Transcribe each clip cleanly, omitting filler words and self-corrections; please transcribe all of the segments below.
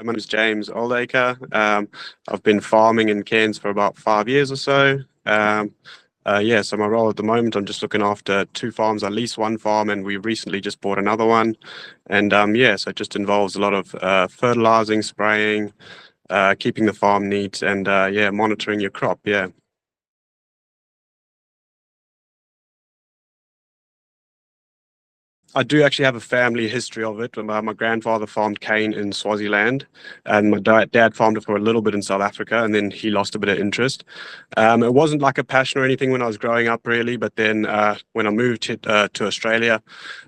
My name is James Oldacre. I've been farming in Cairns for about 5 years or so. So my role at the moment, I'm just looking after two farms. I lease one farm, and we recently just bought another one. And so it just involves a lot of fertilizing, spraying, keeping the farm neat, and monitoring your crop. Yeah. I do actually have a family history of it. My grandfather farmed cane in Swaziland, and my dad farmed it for a little bit in South Africa, and then he lost a bit of interest. It wasn't like a passion or anything when I was growing up, really, but then when I moved to Australia,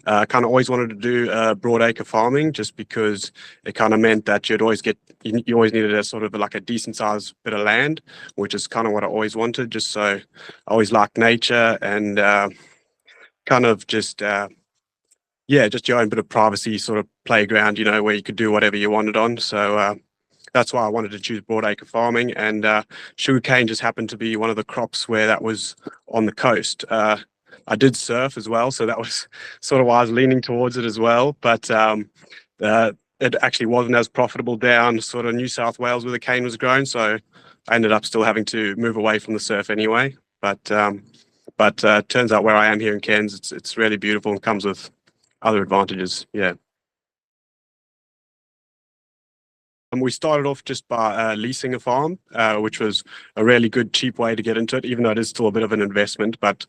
I kind of always wanted to do broadacre farming, just because it kind of meant that you always needed a sort of like a decent sized bit of land, which is kind of what I always wanted. Just so I always liked nature and kind of just your own bit of privacy sort of playground, where you could do whatever you wanted on. So that's why I wanted to choose broadacre farming. And sugarcane just happened to be one of the crops where that was on the coast. I did surf as well, so that was sort of why I was leaning towards it as well. But it actually wasn't as profitable down sort of New South Wales where the cane was grown. So I ended up still having to move away from the surf anyway. But turns out where I am here in Cairns, it's really beautiful and comes with other advantages. Yeah. And we started off just by leasing a farm, which was a really good, cheap way to get into it, even though it is still a bit of an investment. But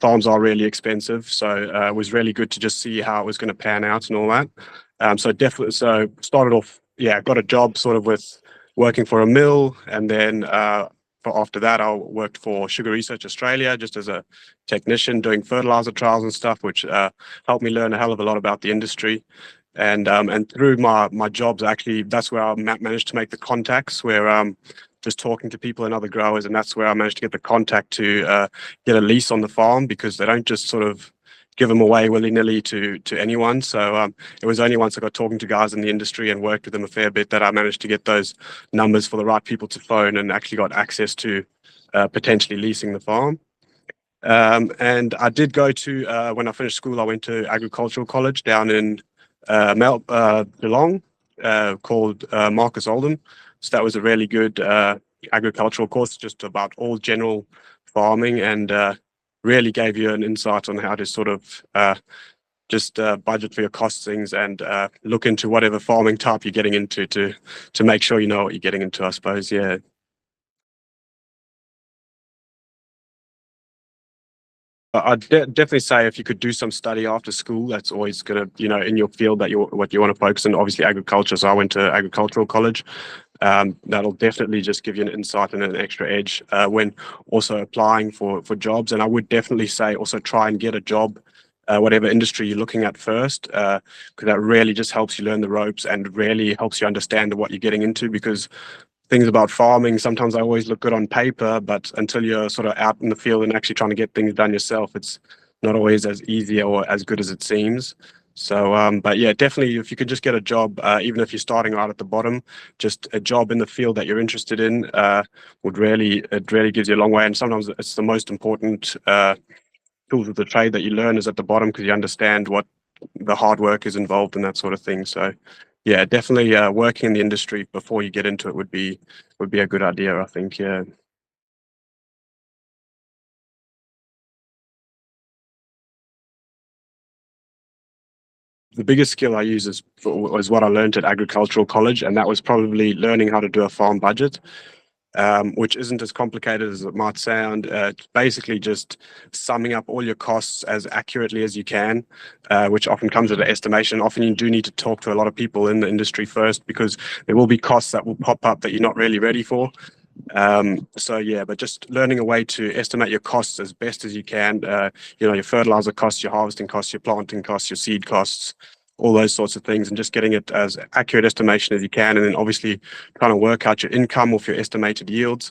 farms are really expensive. So it was really good to just see how it was going to pan out and all that. So started off, got a job sort of with working for a mill. And then after that, I worked for Sugar Research Australia just as a technician doing fertilizer trials and stuff, which helped me learn a hell of a lot about the industry. And through my jobs, actually, that's where I managed to make the contacts, where just talking to people and other growers, and that's where I managed to get the contact to get a lease on the farm, because they don't just sort of give them away willy-nilly to anyone. So it was only once I got talking to guys in the industry and worked with them a fair bit that I managed to get those numbers for the right people to phone and actually got access to potentially leasing the farm. And I did go to, when I finished school, I went to agricultural college down in Geelong, called Marcus Oldham. So that was a really good agricultural course, just about all general farming, and really gave you an insight on how to sort of budget for your costings and look into whatever farming type you're getting into to make sure you know what you're getting into, I suppose. Yeah. I'd definitely say if you could do some study after school, that's always going to, in your field what you want to focus on, obviously agriculture. So I went to agricultural college. That'll definitely just give you an insight and an extra edge when also applying for jobs. And I would definitely say also try and get a job, whatever industry you're looking at first, because that really just helps you learn the ropes and really helps you understand what you're getting into. Because things about farming, sometimes I always look good on paper, but until you're sort of out in the field and actually trying to get things done yourself, it's not always as easy or as good as it seems. So, but yeah, definitely, if you could just get a job, even if you're starting right at the bottom, just a job in the field that you're interested in, it really gives you a long way. And sometimes it's the most important tools of the trade that you learn is at the bottom, because you understand what the hard work is involved in that sort of thing. So yeah, definitely working in the industry before you get into it would be a good idea, I think. Yeah. The biggest skill I use was what I learned at agricultural college, and that was probably learning how to do a farm budget, which isn't as complicated as it might sound. It's basically just summing up all your costs as accurately as you can, which often comes with an estimation. Often you do need to talk to a lot of people in the industry first, because there will be costs that will pop up that you're not really ready for. But just learning a way to estimate your costs as best as you can, your fertilizer costs, your harvesting costs, your planting costs, your seed costs, all those sorts of things, and just getting it as accurate estimation as you can. And then obviously trying to work out your income off your estimated yields,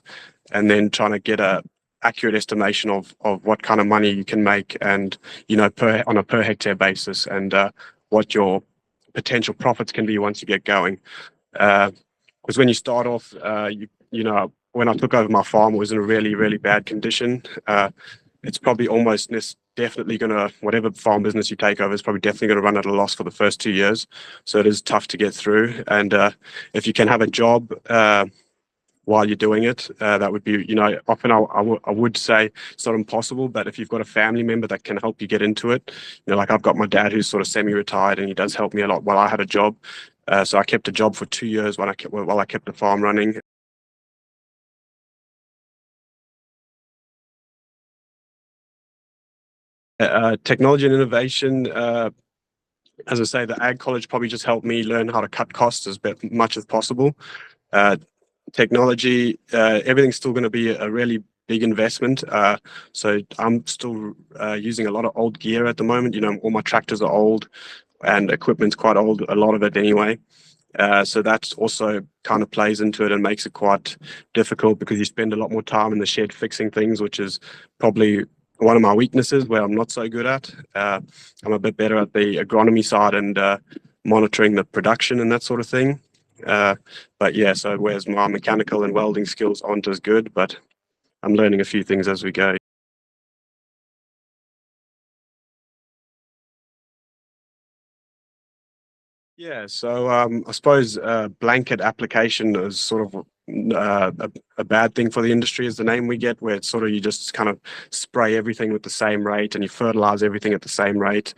and then trying to get a accurate estimation of what kind of money you can make, and, on a per hectare basis, and what your potential profits can be once you get going. Because when you start off, when I took over my farm, it was in a really, really bad condition. It's probably almost definitely going to, whatever farm business you take over is probably definitely going to run at a loss for the first 2 years. So it is tough to get through. And if you can have a job while you're doing it, that would be, often I would say it's not impossible, but if you've got a family member that can help you get into it, like I've got my dad who's sort of semi-retired and he does help me a lot while I had a job. So I kept a job for 2 years while I kept the farm running. Technology and innovation, as I say, the ag college probably just helped me learn how to cut costs as much as possible. Technology, everything's still going to be a really big investment. So I'm still using a lot of old gear at the moment. All my tractors are old and equipment's quite old, a lot of it anyway. So that also kind of plays into it and makes it quite difficult because you spend a lot more time in the shed fixing things, which is probably one of my weaknesses where I'm not so good at. I'm a bit better at the agronomy side and monitoring the production and that sort of thing. But yeah, so whereas my mechanical and welding skills aren't as good, but I'm learning a few things as we go. Yeah, so I suppose blanket application is sort of a bad thing for the industry, is the name we get, where it's sort of you just kind of spray everything with the same rate and you fertilize everything at the same rate.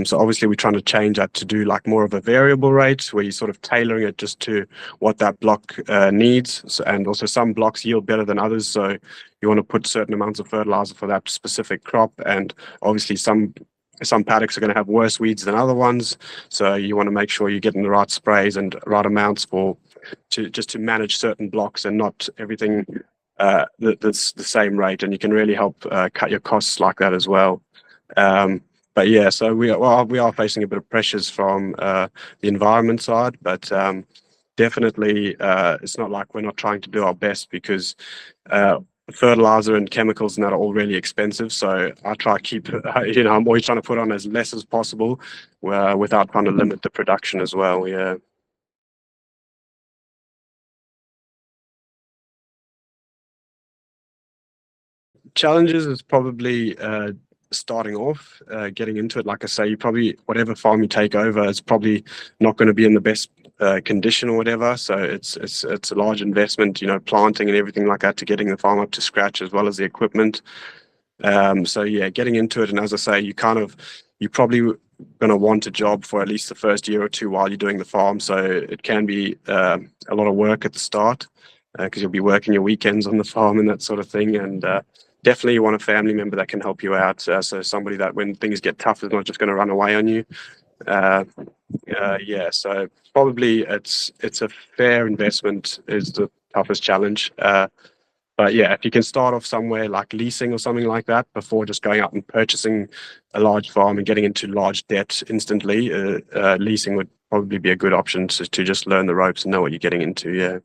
So obviously we're trying to change that to do like more of a variable rate where you're sort of tailoring it just to what that block needs. So, and also some blocks yield better than others. So you want to put certain amounts of fertilizer for that specific crop. And obviously some paddocks are going to have worse weeds than other ones. So you want to make sure you're getting the right sprays and right amounts to manage certain blocks and not everything that's the same rate. And you can really help cut your costs like that as well. But yeah, so we are facing a bit of pressures from the environment side, but definitely it's not like we're not trying to do our best, because fertilizer and chemicals and that are all really expensive. So I try to keep, I'm always trying to put on as less as possible without trying to limit the production as well. Yeah. Challenges is probably starting off, getting into it. Like I say, you probably, whatever farm you take over, it's probably not going to be in the best condition or whatever. So it's a large investment, planting and everything like that, to getting the farm up to scratch, as well as the equipment. So yeah, getting into it, and as I say, you probably going to want a job for at least the first year or two while you're doing the farm. So it can be a lot of work at the start, because you'll be working your weekends on the farm and that sort of thing. And definitely you want a family member that can help you out. So somebody that when things get tough is not just going to run away on you. Yeah, so probably it's a fair investment is the toughest challenge. But yeah, if you can start off somewhere like leasing or something like that before just going out and purchasing a large farm and getting into large debt instantly, leasing would probably be a good option to just learn the ropes and know what you're getting into. Yeah.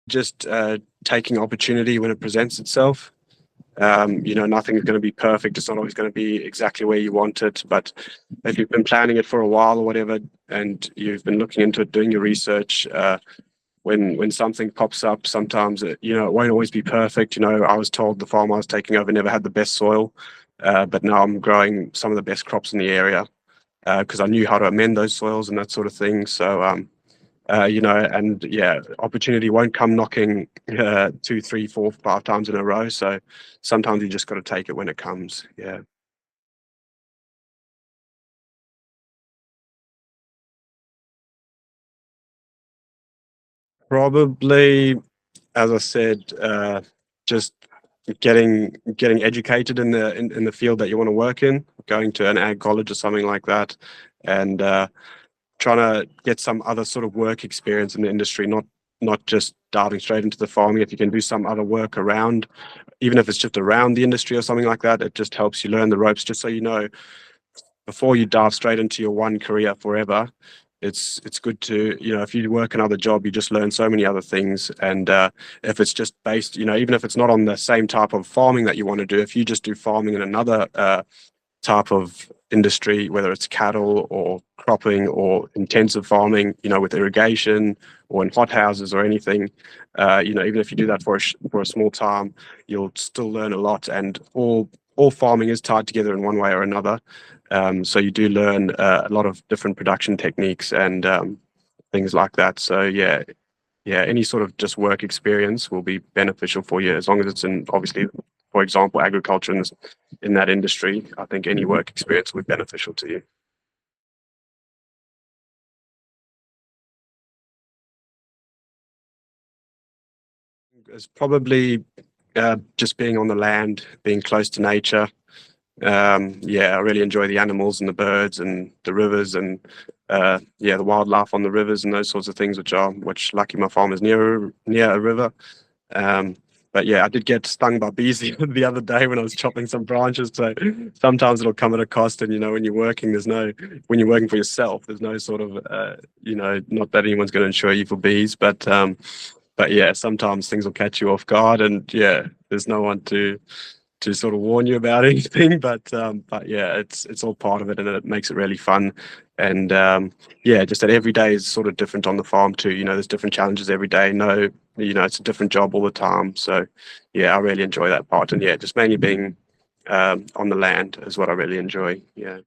Just taking opportunity when it presents itself. Nothing's going to be perfect. It's not always going to be exactly where you want it. But if you've been planning it for a while or whatever, and you've been looking into it, doing your research, when something pops up, sometimes it won't always be perfect. I was told the farm I was taking over never had the best soil, but now I'm growing some of the best crops in the area because I knew how to amend those soils and that sort of thing. So and yeah, opportunity won't come knocking 2, 3, 4, 5 times in a row. So sometimes you just got to take it when it comes. Yeah. Probably, as I said, just getting educated in the field that you want to work in, going to an ag college or something like that, and trying to get some other sort of work experience in the industry, not just diving straight into the farming. If you can do some other work around, even if it's just around the industry or something like that, it just helps you learn the ropes, just so before you dive straight into your one career forever. It's good to, if you work another job, you just learn so many other things. And if it's just based, even if it's not on the same type of farming that you want to do, if you just do farming in another type of industry, whether it's cattle or cropping or intensive farming, with irrigation or in hothouses or anything, even if you do that for a small time, you'll still learn a lot. And all farming is tied together in one way or another. So you do learn a lot of different production techniques and things like that. So yeah, any sort of just work experience will be beneficial for you as long as it's in, obviously, for example, agriculture in that industry. I think any work experience will be beneficial to you. It's probably just being on the land, being close to nature. I really enjoy the animals and the birds and the rivers and the wildlife on the rivers and those sorts of things, which lucky my farm is near a river. But yeah, I did get stung by bees the other day when I was chopping some branches. So sometimes it'll come at a cost. And when you're working, when you're working for yourself, there's no sort of not that anyone's going to insure you for bees, but yeah, sometimes things will catch you off guard, and yeah, there's no one to sort of warn you about anything. But yeah, it's all part of it, and it makes it really fun. And just that every day is sort of different on the farm too. There's different challenges every day. No, it's a different job all the time. So yeah, I really enjoy that part. And yeah, just mainly being on the land is what I really enjoy. Yeah.